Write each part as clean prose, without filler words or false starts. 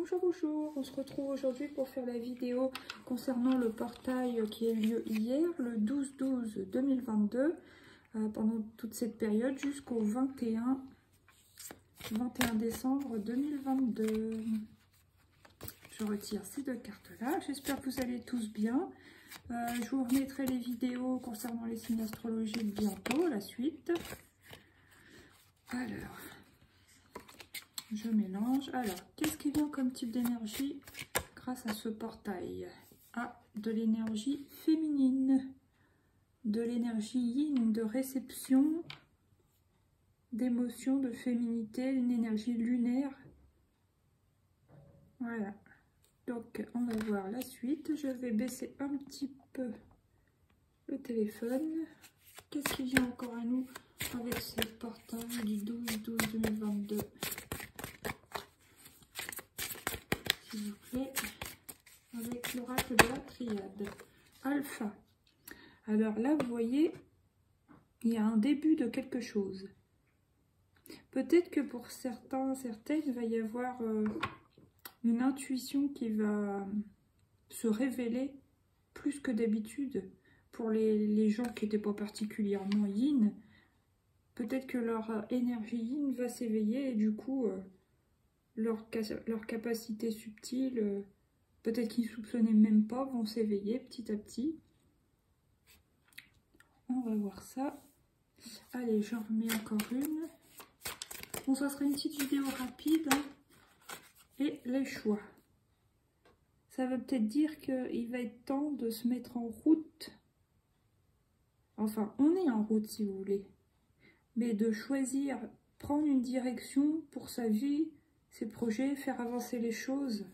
Bonjour, bonjour, on se retrouve aujourd'hui pour faire la vidéo concernant le portail qui a eu lieu hier, le 12-12-2022, pendant toute cette période jusqu'au 21 décembre 2022. Je retire ces deux cartes-là, j'espère que vous allez tous bien. Je vous remettrai les vidéos concernant les signes astrologiques bientôt, la suite. Alors... je mélange. Alors, qu'est-ce qui vient comme type d'énergie grâce à ce portail? Ah, de l'énergie féminine, de l'énergie yin, de réception, d'émotion, de féminité, une énergie lunaire. Voilà. Donc, on va voir la suite. Je vais baisser un petit peu le téléphone. Qu'est-ce qui vient encore à nous avec ce portail du 12-12-2022? S'il vous plaît, avec l'oracle de la triade. Alpha. Alors là, vous voyez, il y a un début de quelque chose. Peut-être que pour certains, certaines, il va y avoir une intuition qui va se révéler plus que d'habitude. Pour les gens qui n'étaient pas particulièrement yin, peut-être que leur énergie yin va s'éveiller et du coup... leur capacité subtile, peut-être qu'ils ne soupçonnaient même pas, vont s'éveiller petit à petit. On va voir ça. Allez, j'en remets encore une. Bon, ça sera une petite vidéo rapide. Hein. Et les choix. Ça veut peut-être dire qu'il va être temps de se mettre en route. Enfin, on est en route si vous voulez. Mais de choisir, prendre une direction pour sa vie, ses projets, faire avancer les choses.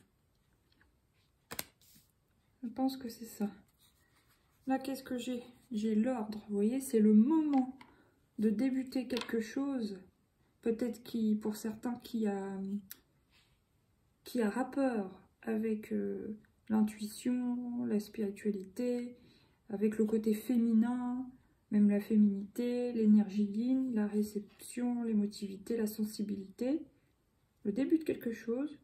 Je pense que c'est ça. Là, qu'est-ce que j'ai? J'ai l'ordre, vous voyez, c'est le moment de débuter quelque chose. Peut-être pour certains qui a rapport avec l'intuition, la spiritualité, avec le côté féminin, même la féminité, l'énergie yin, la réception, l'émotivité, la sensibilité. Le début de quelque chose,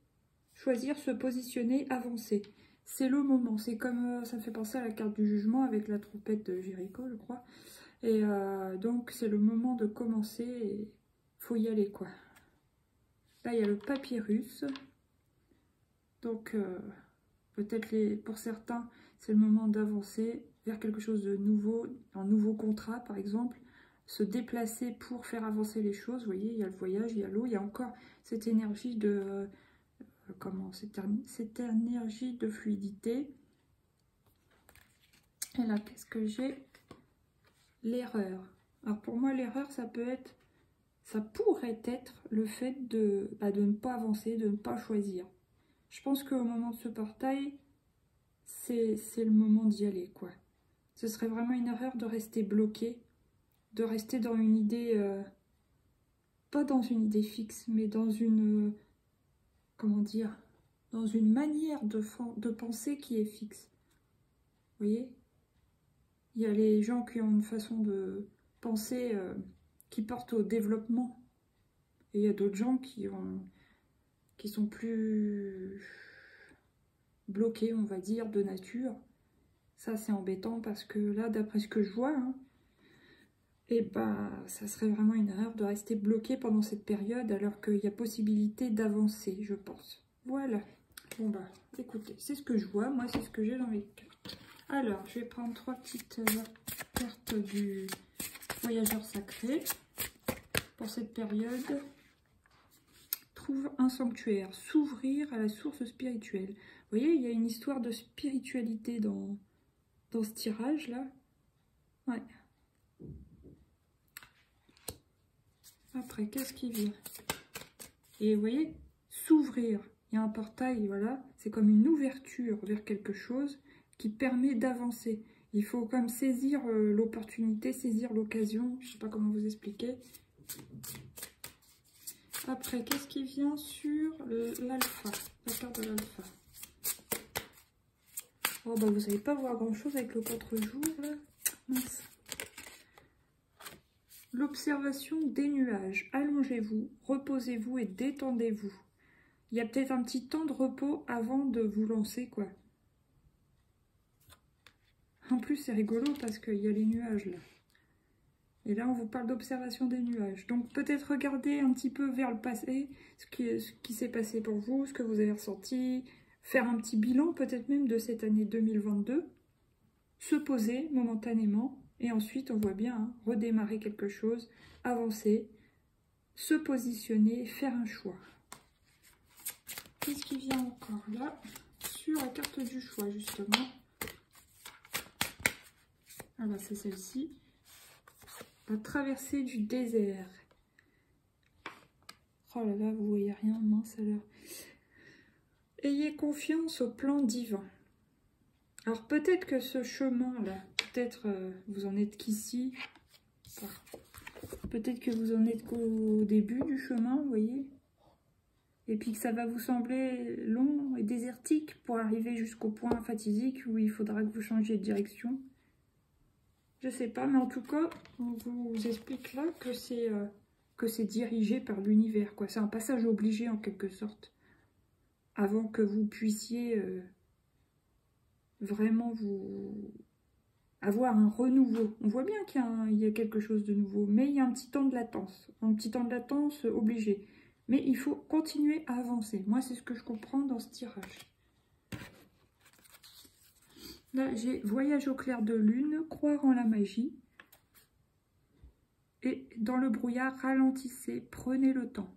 choisir, se positionner, avancer. C'est le moment. C'est comme, ça me fait penser à la carte du jugement avec la trompette de Jéricho, je crois. Et donc, c'est le moment de commencer et faut y aller, quoi. Là, il y a le papyrus. Donc, peut-être pour certains, c'est le moment d'avancer vers quelque chose de nouveau, un nouveau contrat, par exemple. Se déplacer pour faire avancer les choses. Vous voyez, il y a le voyage, il y a l'eau, il y a encore cette énergie de... cette énergie de fluidité. Et là, qu'est-ce que j'ai? L'erreur. Alors pour moi, l'erreur, ça pourrait être le fait de ne pas avancer, de ne pas choisir. Je pense qu'au moment de ce portail, c'est le moment d'y aller, quoi. Ce serait vraiment une erreur de rester bloqué, de rester dans une idée, pas dans une idée fixe, mais dans une, comment dire, dans une manière de penser qui est fixe. Vous voyez? Il y a les gens qui ont une façon de penser qui porte au développement. Et il y a d'autres gens qui sont plus bloqués, on va dire, de nature. Ça, c'est embêtant parce que là, d'après ce que je vois, hein, et bah, ça serait vraiment une erreur de rester bloqué pendant cette période alors qu'il y a possibilité d'avancer, je pense. Voilà. Bon bah, écoutez, c'est ce que je vois. Moi, c'est ce que j'ai dans les cartes. Alors, je vais prendre 3 petites cartes du voyageur sacré pour cette période. Trouve un sanctuaire, s'ouvrir à la source spirituelle. Vous voyez, il y a une histoire de spiritualité dans ce tirage-là. Ouais. Après, qu'est-ce qui vient? Et vous voyez, s'ouvrir. Il y a un portail, voilà. C'est comme une ouverture vers quelque chose qui permet d'avancer. Il faut comme saisir l'opportunité, saisir l'occasion. Je ne sais pas comment vous expliquer. Après, qu'est-ce qui vient sur l'alpha? La carte de l'alpha. Oh, bah, vous n'allez pas voir grand-chose avec le contre-jour, là. Mince. L'observation des nuages. Allongez-vous, reposez-vous et détendez-vous. il y a peut-être un petit temps de repos avant de vous lancer, quoi. En plus, c'est rigolo parce qu'il y a les nuages, là. Et là, on vous parle d'observation des nuages. Donc, peut-être regarder un petit peu vers le passé, ce qui s'est passé pour vous, ce que vous avez ressenti, faire un petit bilan, peut-être même de cette année 2022, se poser momentanément, et ensuite, on voit bien, hein, redémarrer quelque chose, avancer, se positionner, faire un choix. Qu'est-ce qui vient encore là? Sur la carte du choix, justement. Ah bah, c'est celle-ci. La traversée du désert. Oh là là, vous voyez rien, mince alors. Ayez confiance au plan divin. Alors peut-être que ce chemin-là, peut-être vous en êtes qu'ici. Peut-être que vous en êtes qu'au début du chemin, vous voyez. Et puis que ça va vous sembler long et désertique pour arriver jusqu'au point fatidique où il faudra que vous changiez de direction. Je sais pas, mais en tout cas, on vous explique là que c'est dirigé par l'univers, quoi. C'est un passage obligé en quelque sorte. Avant que vous puissiez vraiment avoir un renouveau. On voit bien qu'il y a quelque chose de nouveau, mais il y a un petit temps de latence. Un petit temps de latence obligé. Mais il faut continuer à avancer. Moi, c'est ce que je comprends dans ce tirage. Là, j'ai voyage au clair de lune, croire en la magie. Et dans le brouillard, ralentissez, prenez le temps.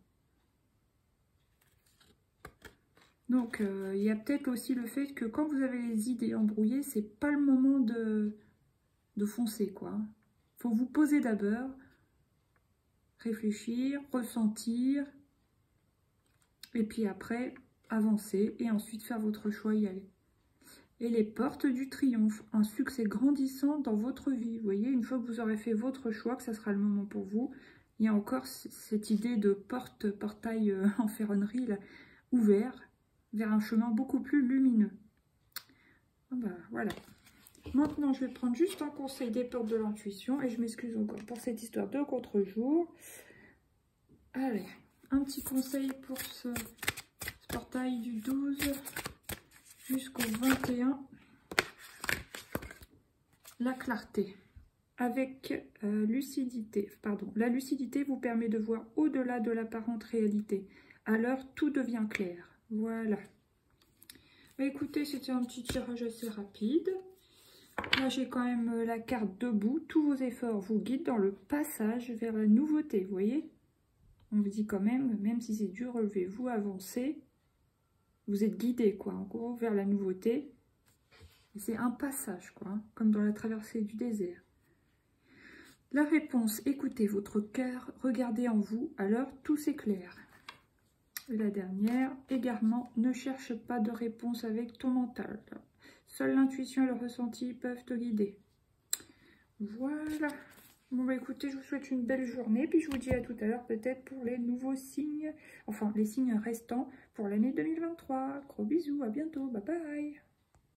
Donc, il y a peut-être aussi le fait que quand vous avez les idées embrouillées, c'est pas le moment de foncer, quoi. Faut vous poser d'abord, réfléchir, ressentir, et puis après, avancer, et ensuite faire votre choix, y aller. Et les portes du triomphe, un succès grandissant dans votre vie. Vous voyez, une fois que vous aurez fait votre choix, que ça sera le moment pour vous, il y a encore cette idée de portail en ferronnerie, là, ouvert, vers un chemin beaucoup plus lumineux. Ah bah, voilà. Maintenant, je vais prendre juste un conseil des portes de l'intuition, et je m'excuse encore pour cette histoire de contre-jour. Allez, un petit conseil pour ce portail du 12 jusqu'au 21. La clarté. Avec lucidité, pardon. La lucidité vous permet de voir au-delà de l'apparente réalité. Alors, tout devient clair. Voilà. Bah, écoutez, c'était un petit tirage assez rapide. Là, j'ai quand même la carte debout. Tous vos efforts vous guident dans le passage vers la nouveauté. Vous voyez? On vous dit quand même si c'est dur, relevez-vous, avancez. Vous êtes guidé, quoi, en gros, vers la nouveauté. C'est un passage, quoi, hein, comme dans la traversée du désert. La réponse, écoutez votre cœur, regardez en vous, alors tout s'éclaire. Et la dernière, égarement, ne cherche pas de réponse avec ton mental. Seule l'intuition et le ressenti peuvent te guider. Voilà. Bon bah écoutez, je vous souhaite une belle journée, puis je vous dis à tout à l'heure peut-être pour les nouveaux signes, enfin les signes restants pour l'année 2023. Gros bisous, à bientôt, bye bye.